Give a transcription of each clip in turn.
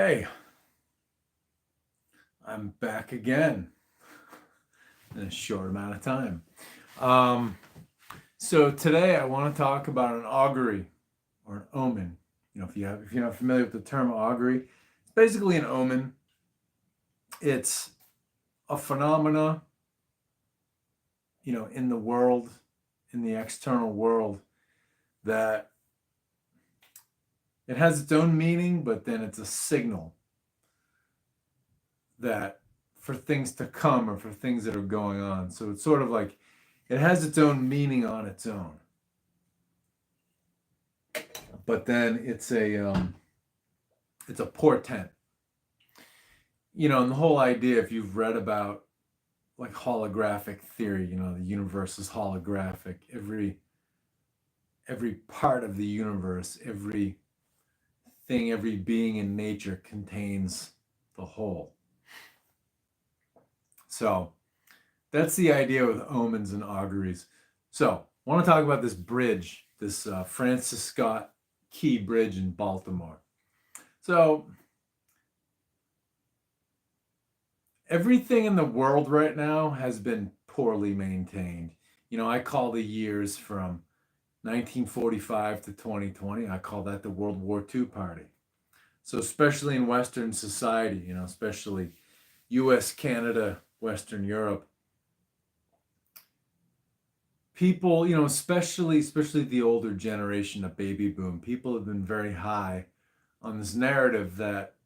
Hey, I'm back again in a short amount of time. Um, so today I want to talk about an augury or an omen. If you're not familiar with the term augury, it's basically an omen. It's a phenomena, in the world, in the external world, that it has its own meaning, but then it's a signal that for things to come or for things that are going on. So it's sort of like it has its own meaning on its own. But then it's a portent. And the whole idea, if you've read about like holographic theory, the universe is holographic. Every part of the universe, every thing, every being in nature contains the whole. So that's the idea with omens and auguries. So I want to talk about this bridge, this Francis Scott Key Bridge in Baltimore. So everything in the world right now has been poorly maintained. I call the years from 1945 to 2020, I call that the World War II party. So especially in Western society, especially US, Canada, Western Europe, people, especially the older generation of baby boom, people have been very high on this narrative that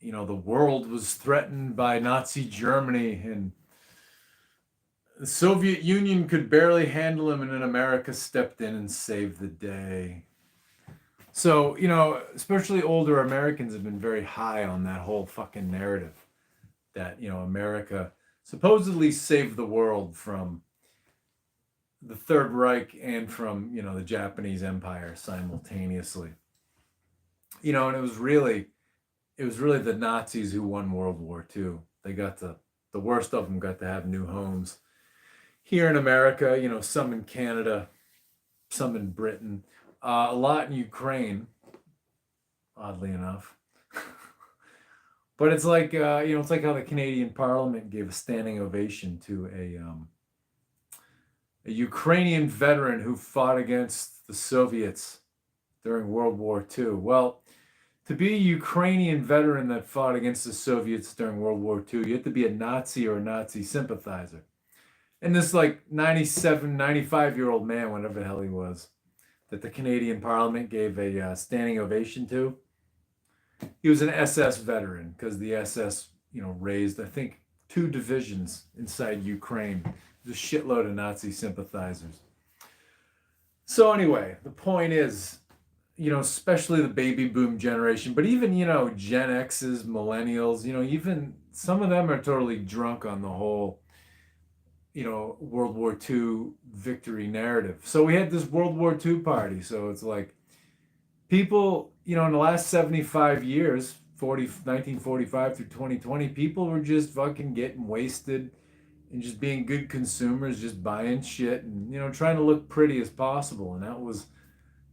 the world was threatened by Nazi Germany and the Soviet Union could barely handle him, and then America stepped in and saved the day. So, especially older Americans have been very high on that whole fucking narrative that, America supposedly saved the world from the Third Reich and from, the Japanese Empire simultaneously. And it was really the Nazis who won World War II. They got the worst of them got to have new homes here in America, some in Canada, some in Britain, a lot in Ukraine, oddly enough. But it's like it's like how the Canadian Parliament gave a standing ovation to a Ukrainian veteran who fought against the Soviets during World War II. Well, to be a Ukrainian veteran that fought against the Soviets during World War II, you have to be a Nazi or a Nazi sympathizer. And this like 97, 95-year-old man, whatever the hell he was, that the Canadian Parliament gave a standing ovation to, he was an SS veteran because the SS, raised, I think, 2 divisions inside Ukraine. There's a shitload of Nazi sympathizers. So anyway, the point is, especially the baby boom generation, but even, Gen X's, millennials, even some of them are totally drunk on the whole, World War II victory narrative. So we had this World War II party. So it's like people, in the last 75 years, 1945 through 2020, people were just fucking getting wasted and just being good consumers, just buying shit and, trying to look pretty as possible. And that was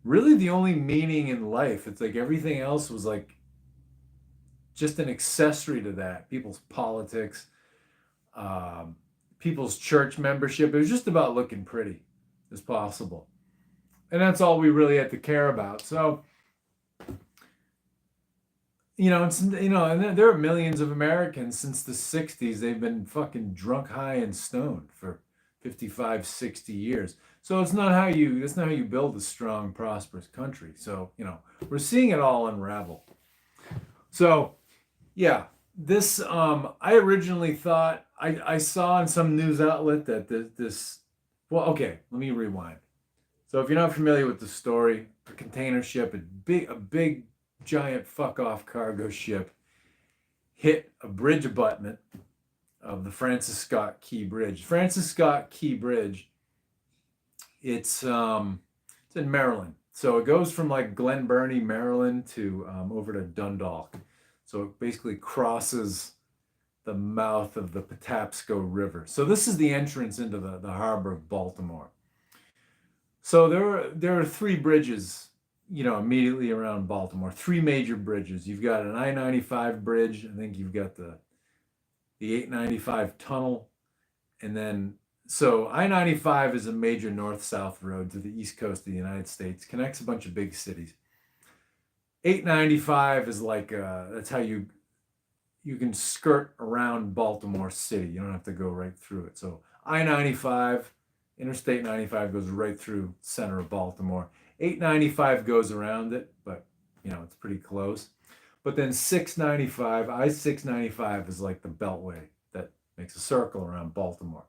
really the only meaning in life. It's like everything else was like just an accessory to that. People's politics, people's church membership. It was just about looking pretty as possible. And that's all we really had to care about. So, and there are millions of Americans since the 60s. They've been fucking drunk, high, and stoned for 55, 60 years. So that's not how you build a strong, prosperous country. So, we're seeing it all unravel. So, yeah, this I originally thought I saw in some news outlet that this well, okay, let me rewind. So if you're not familiar with the story, a container ship, a big giant fuck off cargo ship hit a bridge abutment of the Francis Scott Key Bridge. Francis Scott Key Bridge, it's in Maryland. So it goes from like Glen Burnie, Maryland to over to Dundalk. So it basically crosses the mouth of the Patapsco River. So this is the entrance into the harbor of Baltimore. So there are 3 bridges immediately around Baltimore. Three major bridges. You've got an I-95 bridge. I think you've got the 895 tunnel. And then, so I-95 is a major north-south road to the east coast of the United States, connects a bunch of big cities. 895 is like, that's how you can skirt around Baltimore City. You don't have to go right through it. So I-95, Interstate 95 goes right through center of Baltimore. 895 goes around it, but it's pretty close. But then 695, I-695 is like the beltway that makes a circle around Baltimore.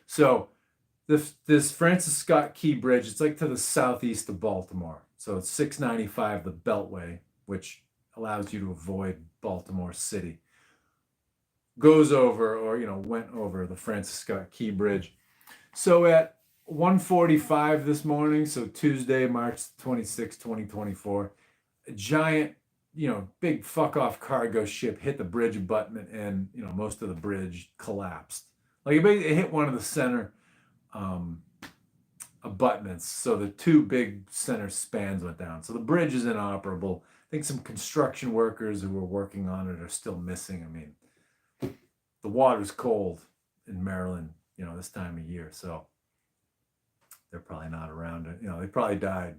So this Francis Scott Key Bridge, it's like to the southeast of Baltimore. So it's 695, the beltway, which allows you to avoid Baltimore City. Goes over, or went over the Francis Scott Key Bridge. So at 1:45 this morning, so Tuesday, March 26, 2024, a giant, big fuck off cargo ship hit the bridge abutment, and most of the bridge collapsed. Like it hit one of the center abutments, so the two big center spans went down. So the bridge is inoperable. I think some construction workers who were working on it are still missing. I mean, the water's cold in Maryland, this time of year, so they're probably not around it. They probably died,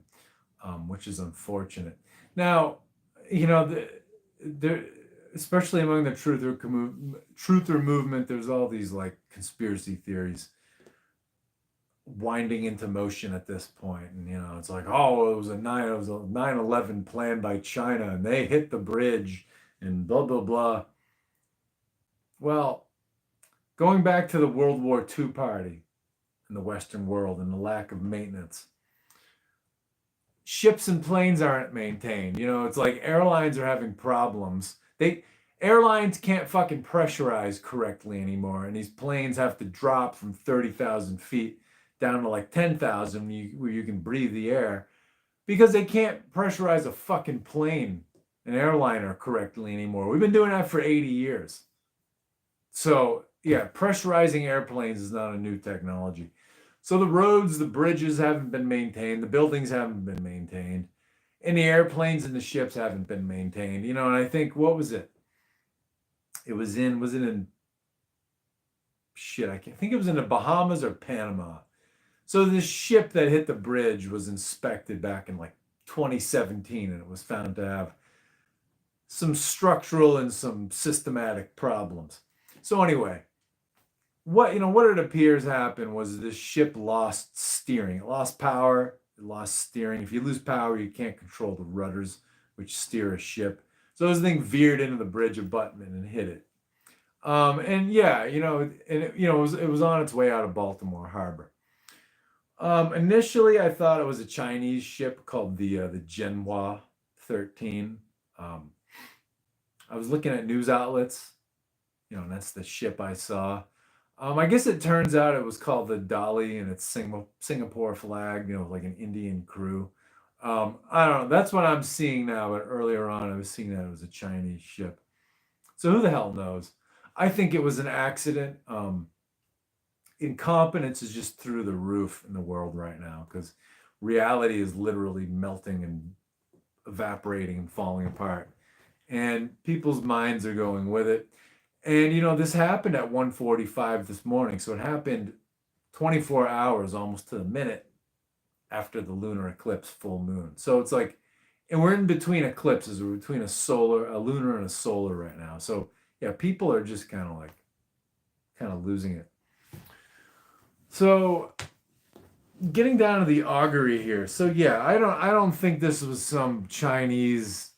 which is unfortunate. Now, there, especially among the truther movement, there's all these like conspiracy theories winding into motion at this point, and it's like, oh, it was a 9/11 planned by China, and they hit the bridge, and blah blah blah. Well, going back to the World War II party in the Western world and the lack of maintenance, ships and planes aren't maintained. It's like airlines are having problems. Airlines can't fucking pressurize correctly anymore, and these planes have to drop from 30,000 feet down to like 10,000 where you can breathe the air, because they can't pressurize a fucking plane, an airliner, correctly anymore. We've been doing that for 80 years. So yeah, pressurizing airplanes is not a new technology. So the roads, the bridges haven't been maintained, the buildings haven't been maintained, and the airplanes and the ships haven't been maintained. And I think, what was it? Was it in shit, I think it was in the Bahamas or Panama. So this ship that hit the bridge was inspected back in like 2017, and it was found to have some structural and some systematic problems. So anyway, what it appears happened was this ship lost steering. It lost power, it lost steering. If you lose power, you can't control the rudders, which steer a ship. So this thing veered into the bridge abutment and hit it. And yeah, it was on its way out of Baltimore Harbor. Initially, I thought it was a Chinese ship called the Genhua 13. I was looking at news outlets, and that's the ship I saw. I guess it turns out it was called the Dali, and it's Singapore flagged, like an Indian crew. I don't know. That's what I'm seeing now, but earlier on I was seeing that it was a Chinese ship. So who the hell knows? I think it was an accident. Incompetence is just through the roof in the world right now, because reality is literally melting and evaporating and falling apart, and people's minds are going with it. And this happened at 1:45 this morning, so it happened 24 hours almost to the minute after the lunar eclipse full moon. So it's like, and we're in between eclipses. We're between a lunar and a solar right now. So yeah, people are just kind of losing it. So getting down to the augury here. So yeah, I don't think this was some Chinese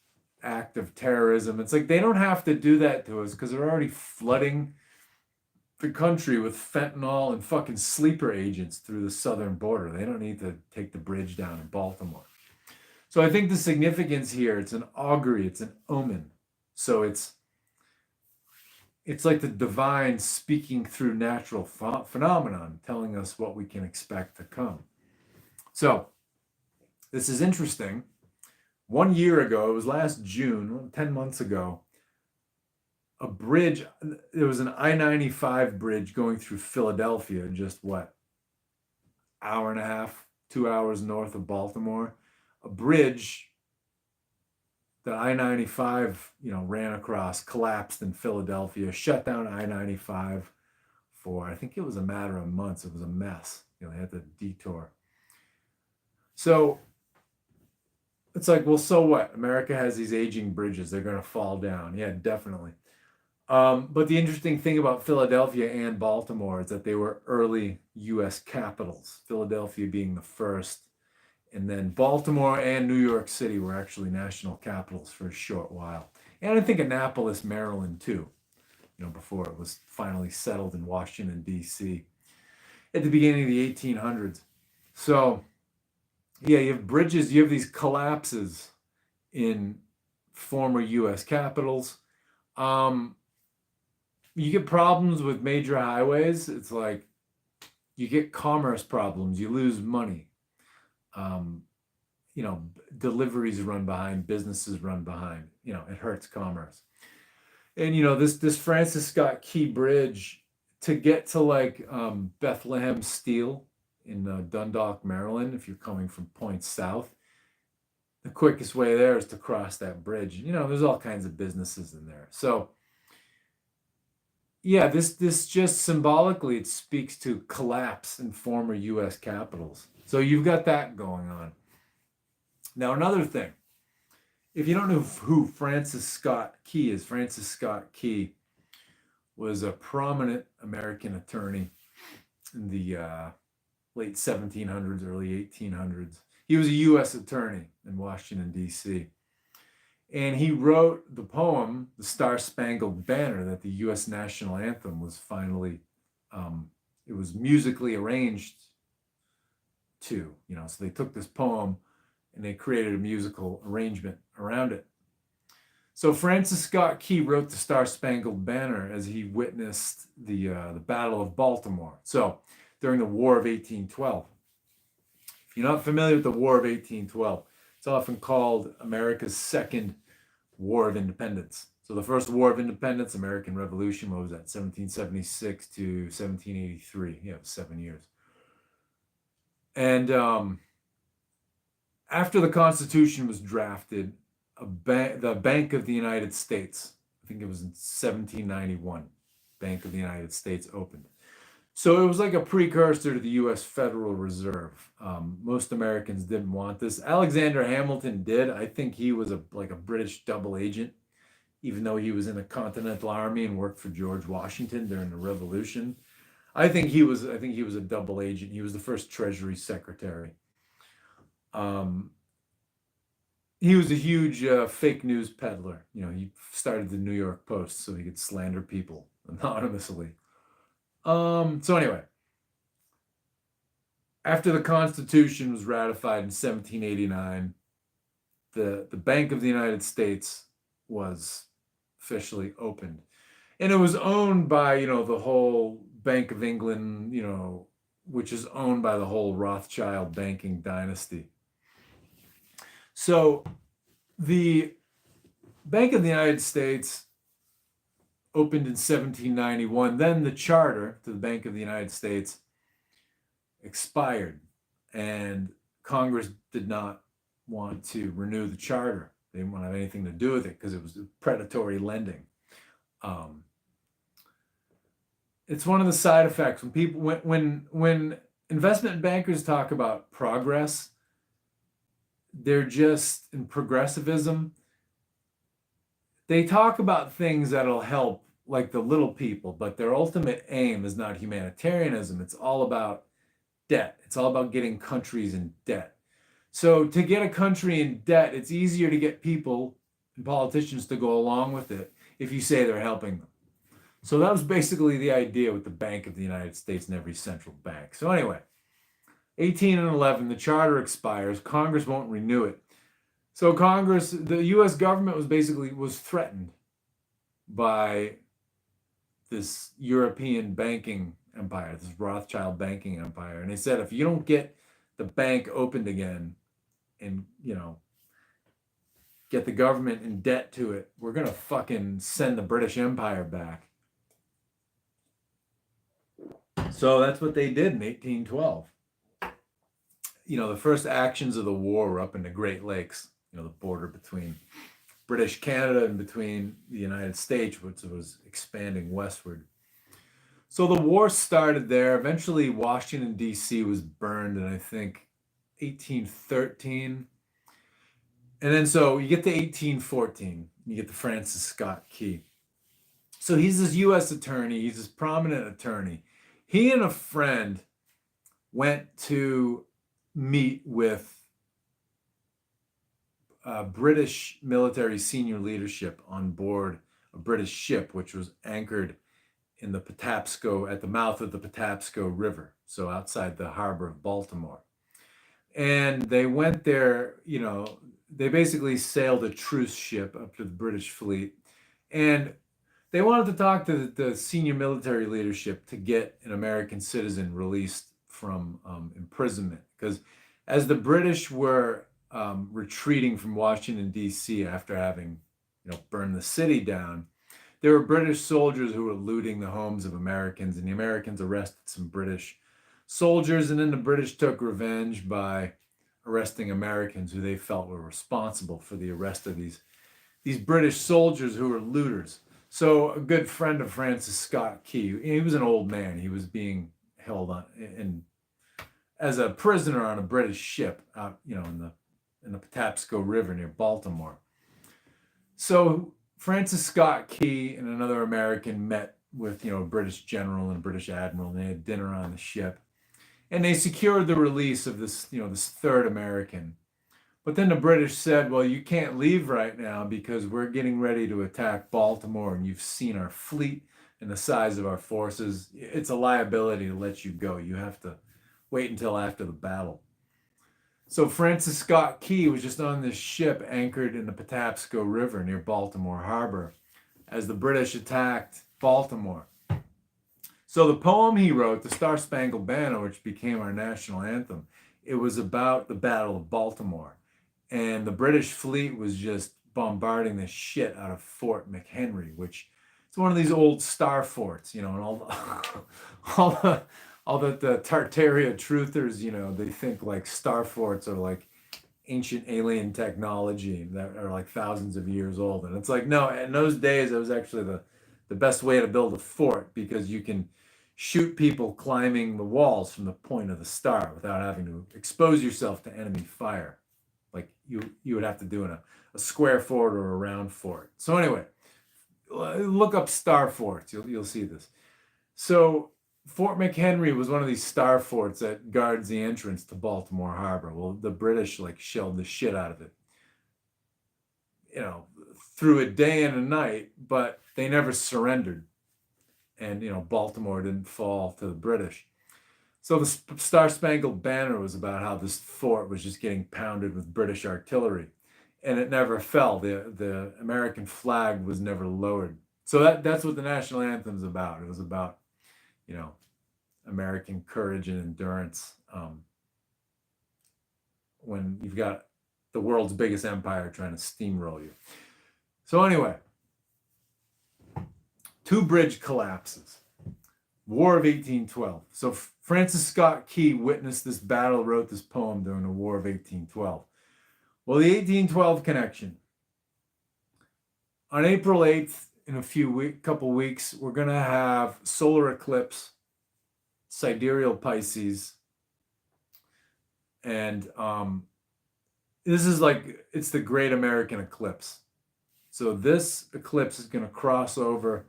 act of terrorism. It's like they don't have to do that to us, because they're already flooding the country with fentanyl and fucking sleeper agents through the southern border. They don't need to take the bridge down in Baltimore. So I think the significance here, it's an augury, it's an omen. So it's like the divine speaking through natural phenomenon, telling us what we can expect to come. So this is interesting. 1 year ago, it was last June, 10 months ago, a bridge, there was an I-95 bridge going through Philadelphia, just hour and a half, 2 hours north of Baltimore. a bridge that I-95, ran across, collapsed in Philadelphia, shut down I-95 for, I think it was a matter of months. It was a mess. They had to detour. So it's like, well, so what? America has these aging bridges. They're going to fall down. Yeah, definitely. But the interesting thing about Philadelphia and Baltimore is that they were early U.S. capitals, Philadelphia being the first. And then Baltimore and New York City were actually national capitals for a short while. And I think Annapolis, Maryland, too, before it was finally settled in Washington, D.C. at the beginning of the 1800s. So, yeah, you have bridges, you have these collapses in former U.S. capitals. You get problems with major highways. It's like you get commerce problems. You lose money. Deliveries run behind, businesses run behind. It hurts commerce. And this Francis Scott Key Bridge to get to Bethlehem Steel in Dundalk, Maryland, if you're coming from points south, the quickest way there is to cross that bridge. There's all kinds of businesses in there. So yeah, this just symbolically, it speaks to collapse in former U.S. capitals. So you've got that going on. Now, another thing, if you don't know who Francis Scott Key is, Francis Scott Key was a prominent American attorney in the late 1700s, early 1800s. He was a U.S. attorney in Washington, D.C. And he wrote the poem, The Star-Spangled Banner, that the U.S. national anthem was finally, it was musically arranged to, so they took this poem and they created a musical arrangement around it. So Francis Scott Key wrote the Star-Spangled Banner as he witnessed the Battle of Baltimore. So during the War of 1812. If you're not familiar with the War of 1812, it's often called America's Second War of Independence. So the first War of Independence, American Revolution, what was that, 1776 to 1783? Yeah, it was 7 years. And after the Constitution was drafted, the Bank of the United States, I think it was in 1791, Bank of the United States opened. So it was like a precursor to the U.S. Federal Reserve. Most Americans didn't want this. Alexander Hamilton did. I think he was like a British double agent, even though he was in the Continental Army and worked for George Washington during the Revolution. I think he was a double agent. He was the first Treasury Secretary. He was a huge fake news peddler. He started the New York Post so he could slander people anonymously. So anyway, after the Constitution was ratified in 1789, the Bank of the United States was officially opened. And it was owned by, the whole Bank of England, which is owned by the whole Rothschild banking dynasty. So the Bank of the United States opened in 1791. Then the charter to the Bank of the United States expired, and Congress did not want to renew the charter. They didn't want to have anything to do with it because it was predatory lending. It's one of the side effects when investment bankers talk about progress, they're just in progressivism. They talk about things that'll help like the little people, but their ultimate aim is not humanitarianism. It's all about debt. It's all about getting countries in debt. So to get a country in debt, it's easier to get people and politicians to go along with it if you say they're helping them. So that was basically the idea with the Bank of the United States and every central bank. So anyway, 1811, the charter expires. Congress won't renew it. So Congress, the U.S. government was threatened by this European banking empire, this Rothschild banking empire. And they said, if you don't get the bank opened again and, get the government in debt to it, we're going to fucking send the British Empire back. So that's what they did in 1812. the first actions of the war were up in the Great Lakes, the border between British Canada and between the United States, which was expanding westward. So the war started there. Eventually, Washington, D.C. was burned in, I think, 1813. And then so you get to 1814, you get to Francis Scott Key. So he's this U.S. attorney. He's this prominent attorney. He and a friend went to meet with British military senior leadership on board a British ship, which was anchored in the Patapsco, at the mouth of the Patapsco River, so outside the harbor of Baltimore. And they went there, they basically sailed a truce ship up to the British fleet. And they wanted to talk to the senior military leadership to get an American citizen released from imprisonment. Because as the British were retreating from Washington, D.C. after having, burned the city down, there were British soldiers who were looting the homes of Americans, and the Americans arrested some British soldiers, and then the British took revenge by arresting Americans who they felt were responsible for the arrest of these British soldiers who were looters. So a good friend of Francis Scott Key, he was an old man. He was being held as a prisoner on a British ship out, in the Patapsco River near Baltimore. So Francis Scott Key and another American met with, a British general and a British admiral, and they had dinner on the ship. And they secured the release of this, this third American. But then the British said, well, you can't leave right now because we're getting ready to attack Baltimore, and you've seen our fleet and the size of our forces. It's a liability to let you go. You have to wait until after the battle. So Francis Scott Key was just on this ship anchored in the Patapsco River near Baltimore Harbor as the British attacked Baltimore. So the poem he wrote, the Star-Spangled Banner, which became our national anthem, it was about the Battle of Baltimore. And the British fleet was just bombarding the shit out of Fort McHenry, which it's one of these old star forts, and all the Tartaria truthers, they think like star forts are like ancient alien technology that are like thousands of years old. And it's like, no, in those days, it was actually the best way to build a fort, because you can shoot people climbing the walls from the point of the star without having to expose yourself to enemy fire, like you would have to do in a square fort or a round fort. So anyway, look up star forts. You'll see this. So Fort McHenry was one of these star forts that guards the entrance to Baltimore Harbor. Well, the British shelled the shit out of it, through a day and a night, but they never surrendered. And, Baltimore didn't fall to the British. So the Star-Spangled Banner was about how this fort was just getting pounded with British artillery, and it never fell. The American flag was never lowered. So that's what the national anthem's about. It was about, American courage and endurance when you've got the world's biggest empire trying to steamroll you. So anyway, two bridge collapses. War of 1812. So Francis Scott Key witnessed this battle, wrote this poem during the War of 1812. Well, the 1812 connection. On April 8th, in a couple weeks, we're going to have solar eclipse, sidereal Pisces. And this is it's the Great American Eclipse. So this eclipse is going to cross over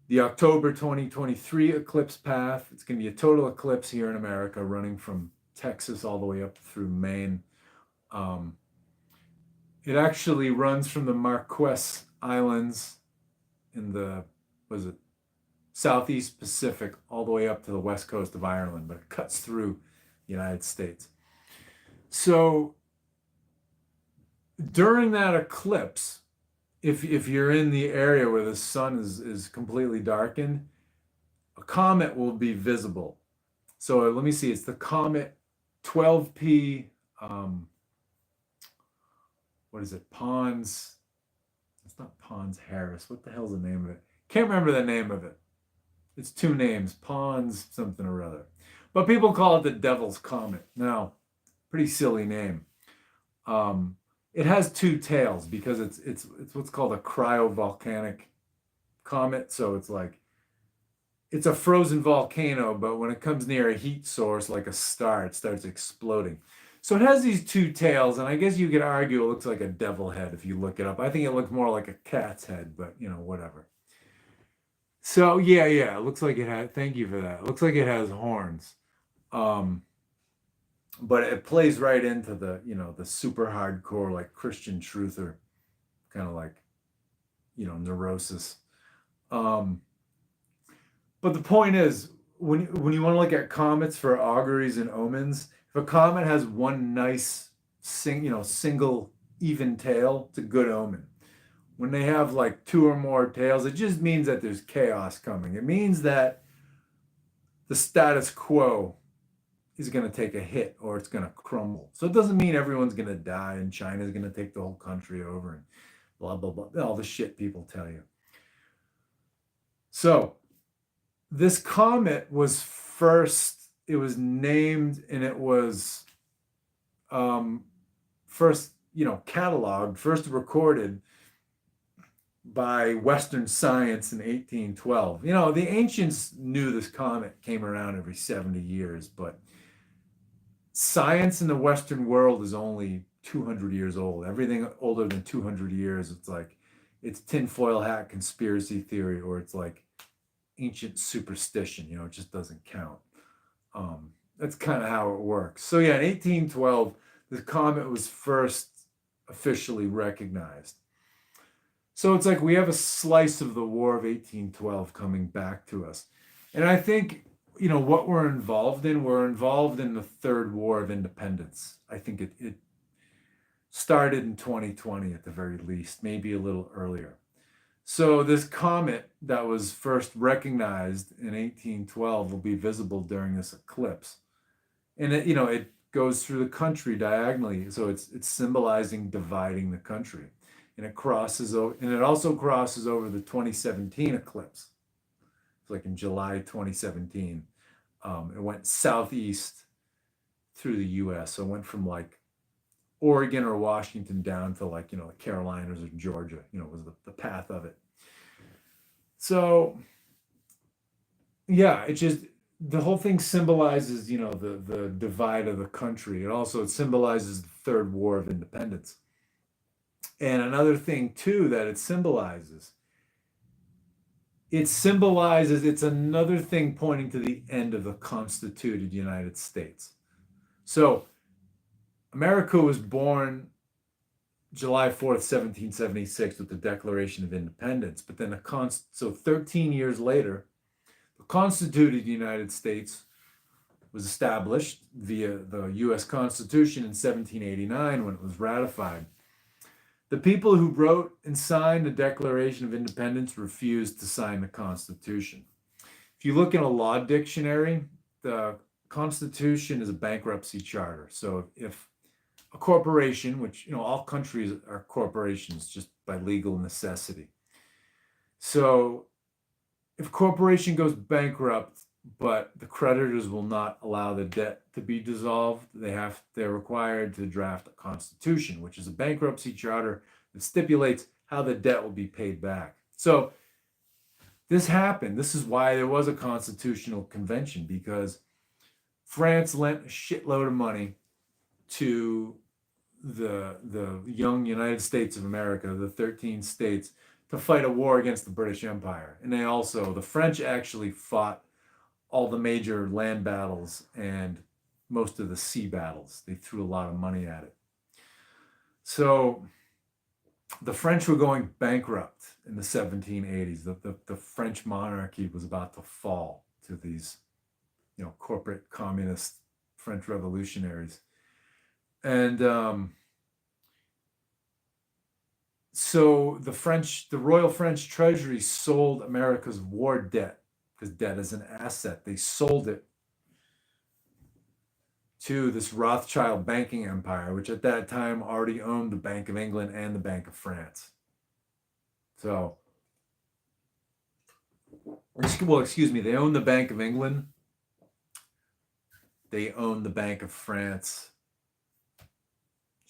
the October 2023 eclipse path. It's going to be a total eclipse here in America, running from Texas all the way up through Maine. It actually runs from the Marquess Islands in the, Southeast Pacific all the way up to the west coast of Ireland, but it cuts through the United States. So during that eclipse, if you're in the area where the sun is completely darkened, a comet will be visible. So let me see, it's the comet 12P, what is it, Pons, it's not Pons Harris, what the hell's the name of it? Can't remember the name of it. It's two names, Pons something or other. But people call it the Devil's Comet. Now, Pretty silly name. It has two tails because it's what's called a cryovolcanic comet. So it's like it's a frozen volcano, but when it comes near a heat source like a star, it starts exploding. So it has these two tails, and I guess you could argue it looks like a devil head if you look it up. I think it looks more like a cat's head, but whatever. So yeah, it looks like it has. Thank you for that. It looks like it has horns. Um, but it plays right into the super hardcore like Christian truther kind of like neurosis. Um, but the point is, when you want to look at comets for auguries and omens, if a comet has one nice single even tail, it's a good omen. When they have like two or more tails, it just means that there's chaos coming. It means that the status quo is going to take a hit or it's going to crumble. So it doesn't mean everyone's going to die and China's going to take the whole country over and blah, blah, blah, all the shit people tell you. So this comet was it was named and it was first, cataloged, first recorded by Western science in 1812. The ancients knew this comet came around every 70 years, but science in the Western world is only 200 years old. Everything older than 200 years, it's tinfoil hat conspiracy theory, or it's like ancient superstition. It just doesn't count. That's kind of how it works. So yeah, in 1812, the comet was first officially recognized. So it's like we have a slice of the War of 1812 coming back to us. And I think, what we're involved in the Third War of Independence. I think it started in 2020 at the very least, maybe a little earlier. So this comet that was first recognized in 1812 will be visible during this eclipse. And it goes through the country diagonally. So it's symbolizing dividing the country. And it also crosses over the 2017 eclipse. It's like in July 2017. It went southeast through the US. So it went from like Oregon or Washington down to like, the Carolinas or Georgia, was the path of it. So yeah, it just, the whole thing symbolizes, the divide of the country. It symbolizes the Third War of Independence. And another thing too that it symbolizes, it's another thing pointing to the end of the constituted United States. So America was born July 4th, 1776 with the Declaration of Independence. But then 13 years later, the constituted United States was established via the US Constitution in 1789 when it was ratified. The people who wrote and signed the Declaration of Independence refused to sign the Constitution. If you look in a law dictionary, the Constitution is a bankruptcy charter. So if a corporation, which, all countries are corporations just by legal necessity. So if a corporation goes bankrupt, but the creditors will not allow the debt to be dissolved, they're required to draft a constitution, which is a bankruptcy charter that stipulates how the debt will be paid back. So this happened. This is why there was a constitutional convention, because France lent a shitload of money to the young United States of America, the 13 states, to fight a war against the British Empire. And the French actually fought all the major land battles and most of the sea battles. They threw a lot of money at it. So the French were going bankrupt in the 1780s. The French monarchy was about to fall to these, corporate communist French revolutionaries. And so the Royal French Treasury sold America's war debt, because debt is an asset. They sold it to this Rothschild banking empire, which at that time already owned the Bank of England and the Bank of France. So, excuse me, they owned the Bank of England. They owned the Bank of France.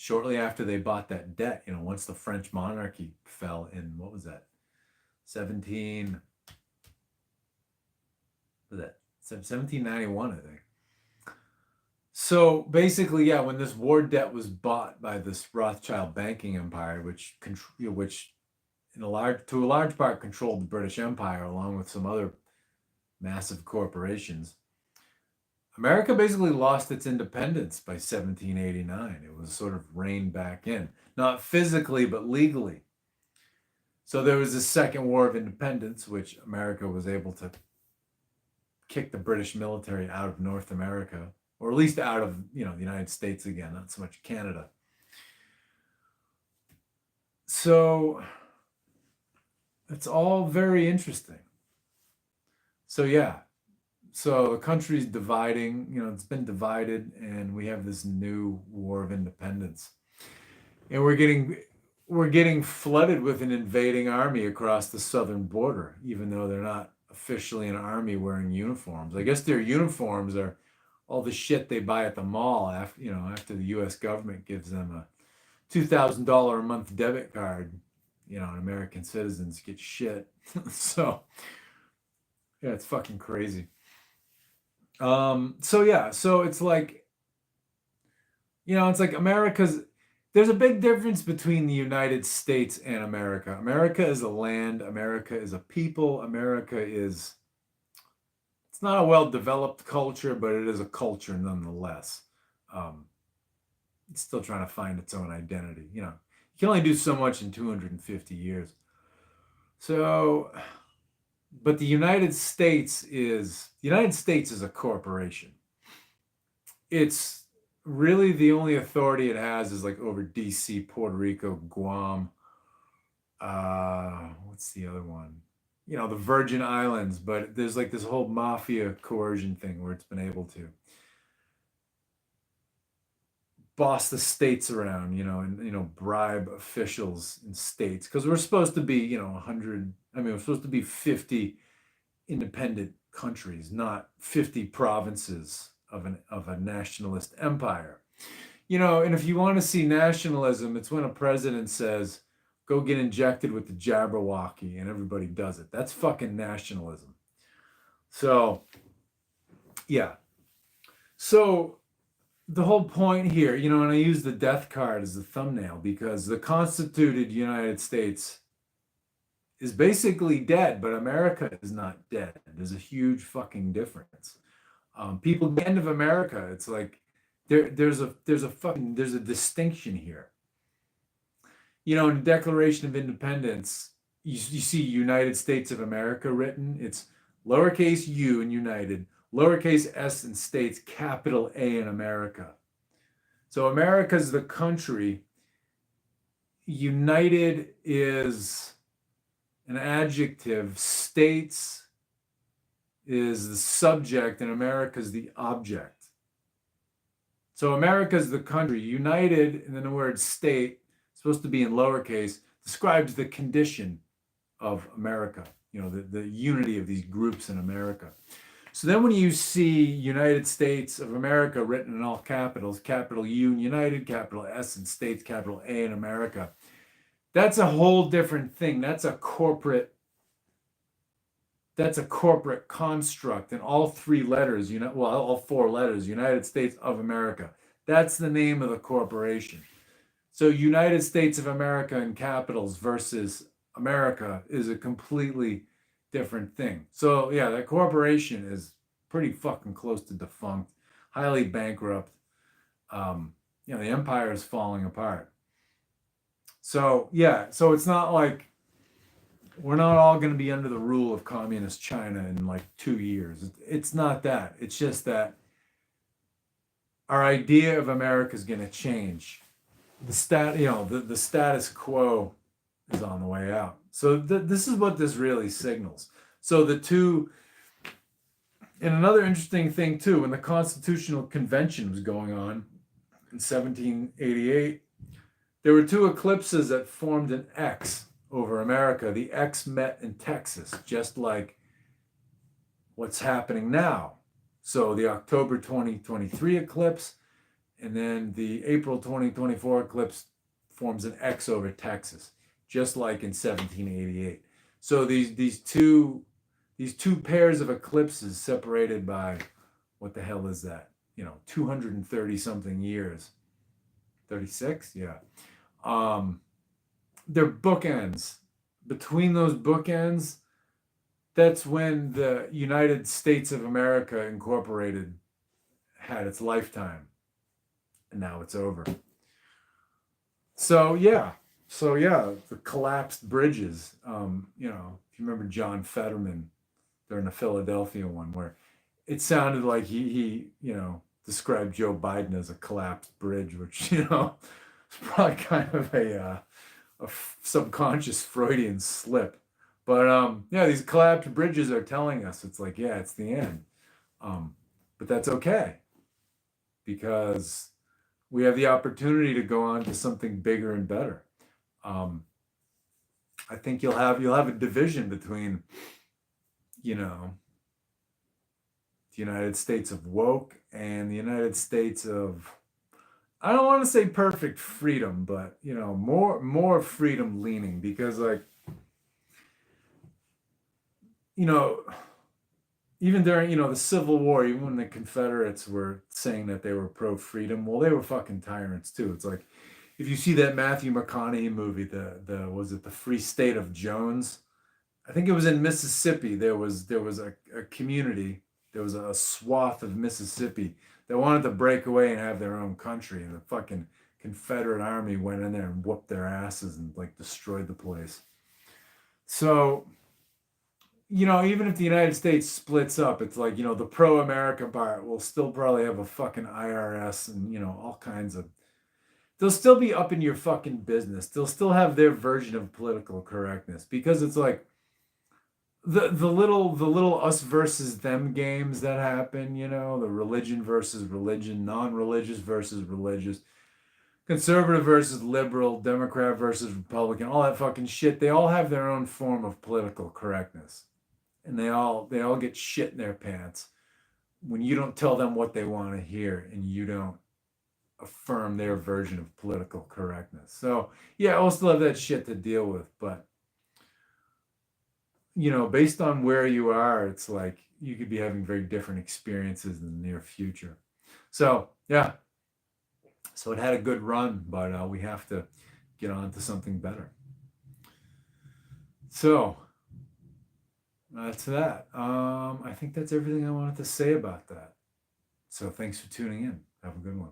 shortly after they bought that debt, once the French monarchy fell in, what was that? 17, what was that? 1791, I think. So basically, yeah, when this war debt was bought by this Rothschild banking empire, which to a large part controlled the British Empire along with some other massive corporations, America basically lost its independence by 1789. It was sort of reined back in, not physically, but legally. So there was the Second War of Independence, which America was able to kick the British military out of North America, or at least out of, the United States again, not so much Canada. So it's all very interesting. So yeah, so the country's dividing, it's been divided, and we have this new war of independence. And we're getting flooded with an invading army across the southern border, even though they're not officially an army wearing uniforms. I guess their uniforms are all the shit they buy at the mall after the US government gives them a $2,000 a month debit card, and American citizens get shit. So yeah, it's fucking crazy. So it's like, it's like there's a big difference between the United States and America. America is a land, America is a people, it's not a well-developed culture, but it is a culture nonetheless. It's still trying to find its own identity. You can only do so much in 250 years. So, but the United States is a corporation. It's really the only authority it has is like over DC, Puerto Rico, Guam. What's the other one? The Virgin Islands, but there's like this whole mafia coercion thing where it's been able to boss the states around, and bribe officials in states, because we're supposed to be, 100. We're supposed to be 50 independent countries, not 50 provinces of a nationalist empire. And if you want to see nationalism, it's when a president says, "Go get injected with the Jabberwocky," and everybody does it. That's fucking nationalism. So, yeah. So the whole point here, and I use the death card as the thumbnail because the constituted United States is basically dead, but America is not dead. There's a huge fucking difference. People at the end of America, it's like there's a distinction here. In the Declaration of Independence, you see United States of America written. It's lowercase u in United, lowercase s in States, capital A in America. So America's the country. United is an adjective. States is the subject, and America's the object. So America's the country. United, and then the word state, supposed to be in lowercase, describes the condition of America, the unity of these groups in America. So then when you see United States of America written in all capitals, capital U in United, capital S in States, capital A in America, that's a whole different thing. That's a corporate construct, and all three letters, all four letters, United States of America. That's the name of the corporation. So United States of America in capitals versus America is a completely different thing. So yeah, that corporation is pretty fucking close to defunct, highly bankrupt. The empire is falling apart. So yeah, so it's not like we're not all going to be under the rule of communist China in like 2 years. It's not that. It's just that our idea of America is going to change. The status quo is on the way out. So this is what this really signals. So and another interesting thing too, when the Constitutional Convention was going on in 1788, there were two eclipses that formed an X over America. The X met in Texas, just like what's happening now. So the October 2023 eclipse And then the April 2024 eclipse forms an X over Texas, just like in 1788. So these two pairs of eclipses separated by, what the hell is that? 230 something years. 36? Yeah. They're bookends. Between those bookends, that's when the United States of America Incorporated had its lifetime. And now it's over. So yeah, the collapsed bridges. If you remember John Fetterman during the Philadelphia one, where it sounded like he described Joe Biden as a collapsed bridge, which is probably kind of a subconscious Freudian slip. But these collapsed bridges are telling us it's like, yeah, it's the end. But that's okay, because we have the opportunity to go on to something bigger and better. I think you'll have a division between, the United States of woke and the United States of, I don't want to say perfect freedom, but more freedom leaning, because even during the Civil War, even when the Confederates were saying that they were pro freedom, well, they were fucking tyrants too. It's like, if you see that Matthew McConaughey movie, the was it The Free State of Jones? I think it was in Mississippi. There was a community, there was a swath of Mississippi that wanted to break away and have their own country, and the fucking Confederate Army went in there and whooped their asses and destroyed the place. So, even if the United States splits up, it's like, the pro-America part will still probably have a fucking IRS and, all kinds of, they'll still be up in your fucking business. They'll still have their version of political correctness, because it's like the little us versus them games that happen, the religion versus religion, non-religious versus religious, conservative versus liberal, Democrat versus Republican, all that fucking shit. They all have their own form of political correctness. And they all get shit in their pants when you don't tell them what they want to hear and you don't affirm their version of political correctness. So yeah, I'll still have that shit to deal with, but based on where you are, it's like you could be having very different experiences in the near future. So yeah, so it had a good run, but we have to get on to something better. So that's that. I think that's everything I wanted to say about that. So thanks for tuning in. Have a good one.